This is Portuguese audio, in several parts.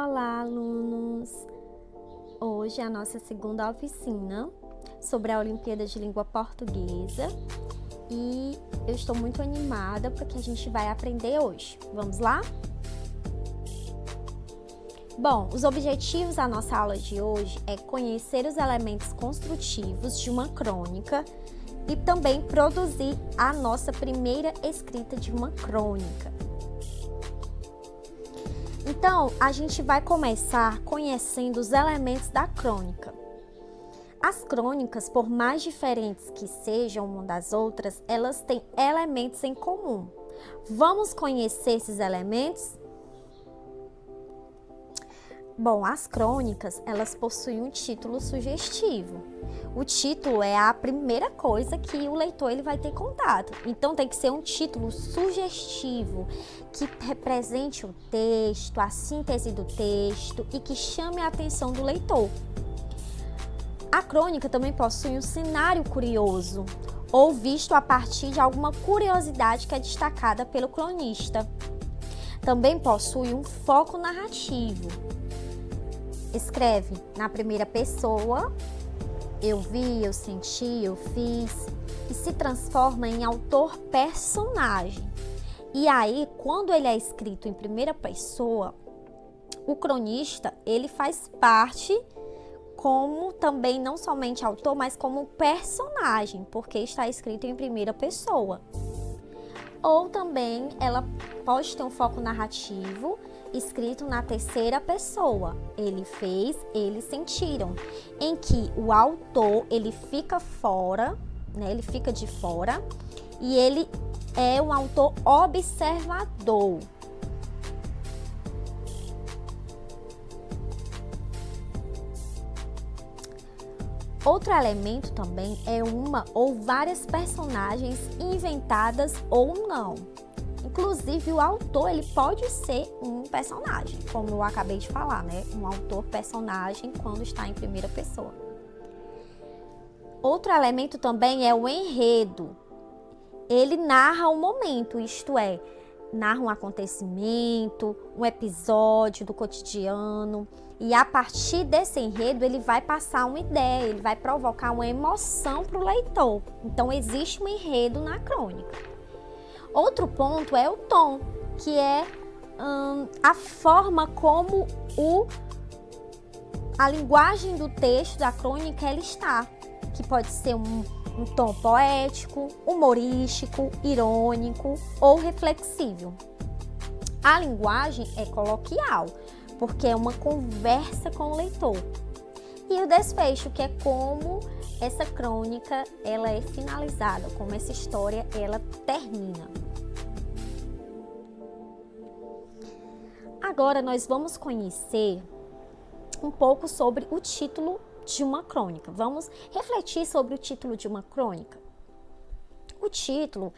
Olá, alunos! Hoje é a nossa segunda oficina sobre a Olimpíada de Língua Portuguesa e eu estou muito animada porque a gente vai aprender hoje. Vamos lá? Bom, os objetivos da nossa aula de hoje é conhecer os elementos construtivos de uma crônica e também produzir a nossa primeira escrita de uma crônica. Então, a gente vai começar conhecendo os elementos da crônica. As crônicas, por mais diferentes que sejam uma das outras, elas têm elementos em comum. Vamos conhecer esses elementos? Bom, as crônicas, elas possuem um título sugestivo. O título é a primeira coisa que o leitor ele vai ter contato. Então, tem que ser um título sugestivo, que represente o texto, a síntese do texto e que chame a atenção do leitor. A crônica também possui um cenário curioso, ou visto a partir de alguma curiosidade que é destacada pelo cronista. Também possui um foco narrativo. Escreve na primeira pessoa, eu vi, eu senti, eu fiz, e se transforma em autor-personagem. E aí, quando ele é escrito em primeira pessoa, o cronista, ele faz parte como também não somente autor, mas como personagem, porque está escrito em primeira pessoa. Ou também ela pode ter um foco narrativo escrito na terceira pessoa. Ele fez, eles sentiram, em que o autor ele fica fora, né? Ele fica de fora e ele é um autor observador. Outro elemento também é uma ou várias personagens inventadas ou não. Inclusive, o autor ele pode ser um personagem, como eu acabei de falar, né? Um autor-personagem quando está em primeira pessoa. Outro elemento também é o enredo. Ele narra o momento, isto é, narra um acontecimento, um episódio do cotidiano. E a partir desse enredo, ele vai passar uma ideia, ele vai provocar uma emoção para o leitor. Então, existe um enredo na crônica. Outro ponto é o tom, que é a forma como a linguagem do texto da crônica ela está, que pode ser um tom poético, humorístico, irônico ou reflexivo. A linguagem é coloquial, porque é uma conversa com o leitor. E o desfecho, que é como essa crônica ela é finalizada, como essa história ela termina. Agora nós vamos conhecer um pouco sobre o título de uma crônica. Vamos refletir sobre o título de uma crônica. O título,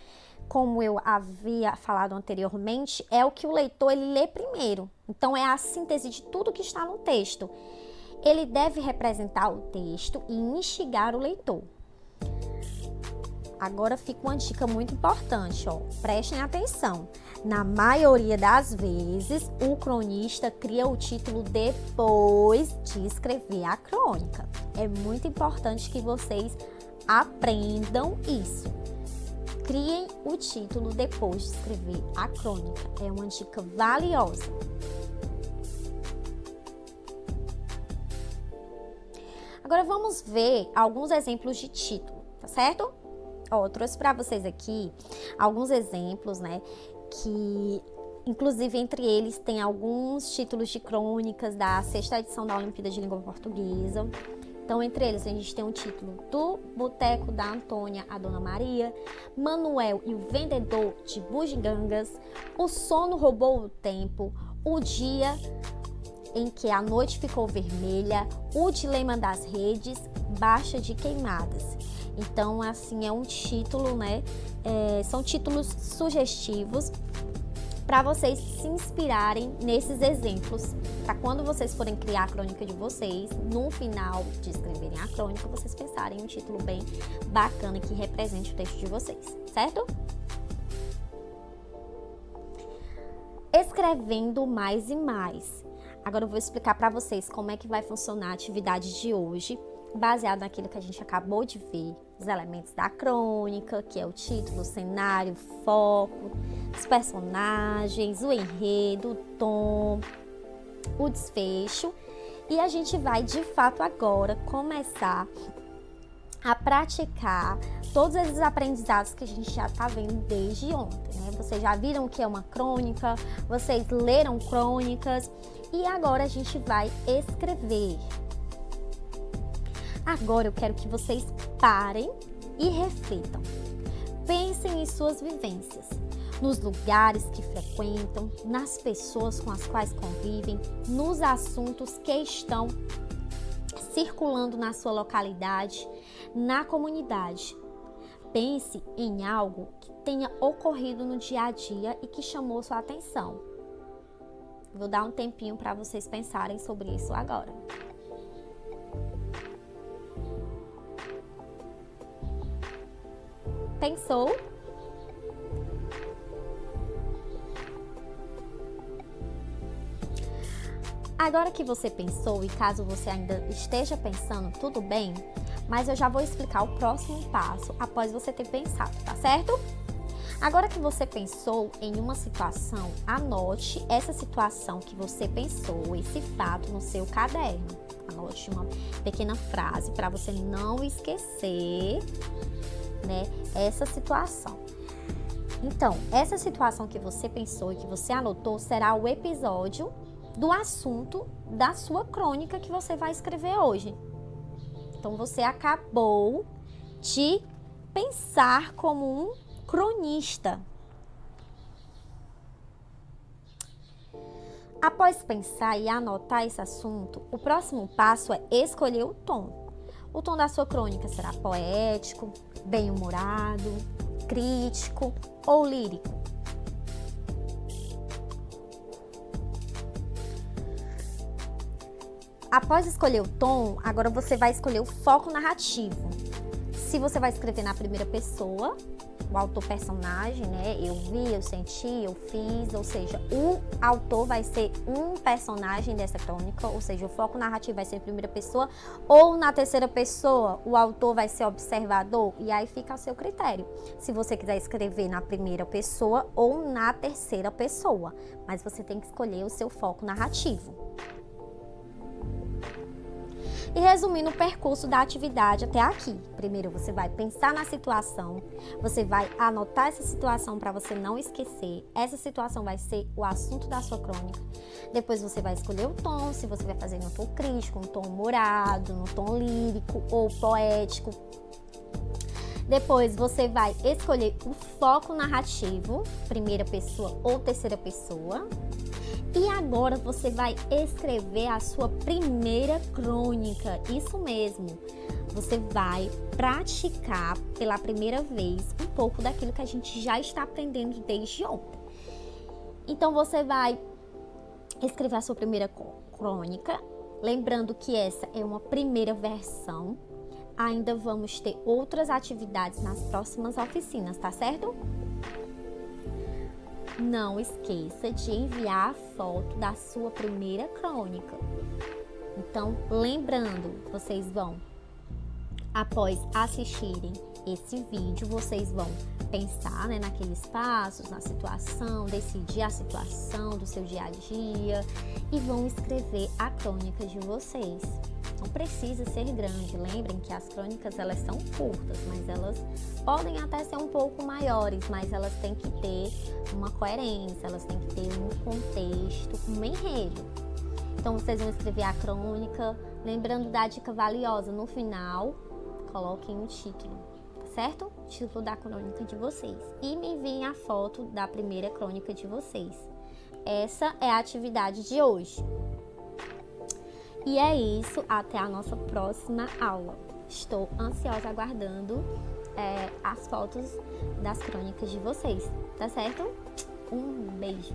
como eu havia falado anteriormente, é o que o leitor ele lê primeiro. Então é a síntese de tudo que está no texto. Ele deve representar o texto e instigar o leitor. Agora fica uma dica muito importante, ó. Prestem atenção. Na maioria das vezes, o cronista cria o título depois de escrever a crônica. É muito importante que vocês aprendam isso. Criem o título depois de escrever a crônica. É uma dica valiosa. Agora vamos ver alguns exemplos de título, tá certo? Ó, eu trouxe para vocês aqui alguns exemplos, né? Que, inclusive, entre eles tem alguns títulos de crônicas da 6ª edição da Olimpíada de Língua Portuguesa. Então, entre eles, a gente tem um título do Boteco da Antônia, a Dona Maria, Manuel e o Vendedor de Bugigangas, O Sono Roubou o Tempo, O Dia em que a Noite Ficou Vermelha, O Dilema das Redes, Baixa de Queimadas. Então, assim, é um título, né? São títulos sugestivos para vocês se inspirarem nesses exemplos, para quando vocês forem criar a crônica de vocês, no final de escreverem a crônica, vocês pensarem em um título bem bacana que represente o texto de vocês, certo? Escrevendo mais e mais. Agora eu vou explicar para vocês como é que vai funcionar a atividade de hoje, baseado naquilo que a gente acabou de ver, os elementos da crônica, que é o título, o cenário, o foco, os personagens, o enredo, o tom, o desfecho. E a gente vai, de fato, agora começar a praticar todos esses aprendizados que a gente já está vendo desde ontem, né? Vocês já viram o que é uma crônica, vocês leram crônicas e agora a gente vai escrever. Agora eu quero que vocês parem e reflitam. Pensem em suas vivências, nos lugares que frequentam, nas pessoas com as quais convivem, nos assuntos que estão circulando na sua localidade, na comunidade. Pense em algo que tenha ocorrido no dia a dia e que chamou sua atenção. Vou dar um tempinho para vocês pensarem sobre isso agora. Pensou? Agora que você pensou, e caso você ainda esteja pensando, tudo bem, mas eu já vou explicar o próximo passo após você ter pensado, tá certo? Agora que você pensou em uma situação, anote essa situação que você pensou, esse fato no seu caderno. Anote uma pequena frase para você não esquecer, né, essa situação. Então, essa situação que você pensou e que você anotou será o episódio do assunto da sua crônica que você vai escrever hoje. Então, você acabou de pensar como um cronista. Após pensar e anotar esse assunto, o próximo passo é escolher o tom. O tom da sua crônica será poético, bem-humorado, crítico ou lírico. Após escolher o tom, agora você vai escolher o foco narrativo. Se você vai escrever na primeira pessoa, o autor-personagem, né? Eu vi, eu senti, eu fiz, ou seja, o autor vai ser um personagem dessa crônica, ou seja, o foco narrativo vai ser em primeira pessoa, ou na terceira pessoa, o autor vai ser observador, e aí fica a seu critério. Se você quiser escrever na primeira pessoa ou na terceira pessoa, mas você tem que escolher o seu foco narrativo. E resumindo o percurso da atividade até aqui. Primeiro você vai pensar na situação, você vai anotar essa situação para você não esquecer. Essa situação vai ser o assunto da sua crônica. Depois você vai escolher o tom, se você vai fazer no tom crítico, no tom humorado, no tom lírico ou poético. Depois você vai escolher o foco narrativo, primeira pessoa ou terceira pessoa. E agora você vai escrever a sua primeira crônica, isso mesmo. Você vai praticar pela primeira vez um pouco daquilo que a gente já está aprendendo desde ontem. Então você vai escrever a sua primeira crônica, lembrando que essa é uma primeira versão. Ainda vamos ter outras atividades nas próximas oficinas, tá certo? Não esqueça de enviar a foto da sua primeira crônica. Então, lembrando, vocês vão, após assistirem esse vídeo, vocês vão pensar, né, naqueles passos, na situação, decidir a situação do seu dia a dia e vão escrever a crônica de vocês. Não precisa ser grande, lembrem que as crônicas elas são curtas, mas elas podem até ser um pouco maiores, mas elas têm que ter uma coerência, elas têm que ter um contexto, um enredo. Então vocês vão escrever a crônica, lembrando da dica valiosa, no final, coloquem o título, certo? O título da crônica de vocês. E me enviem a foto da primeira crônica de vocês. Essa é a atividade de hoje. E é isso, até a nossa próxima aula. Estou ansiosa aguardando as fotos das crônicas de vocês, tá certo? Um beijo!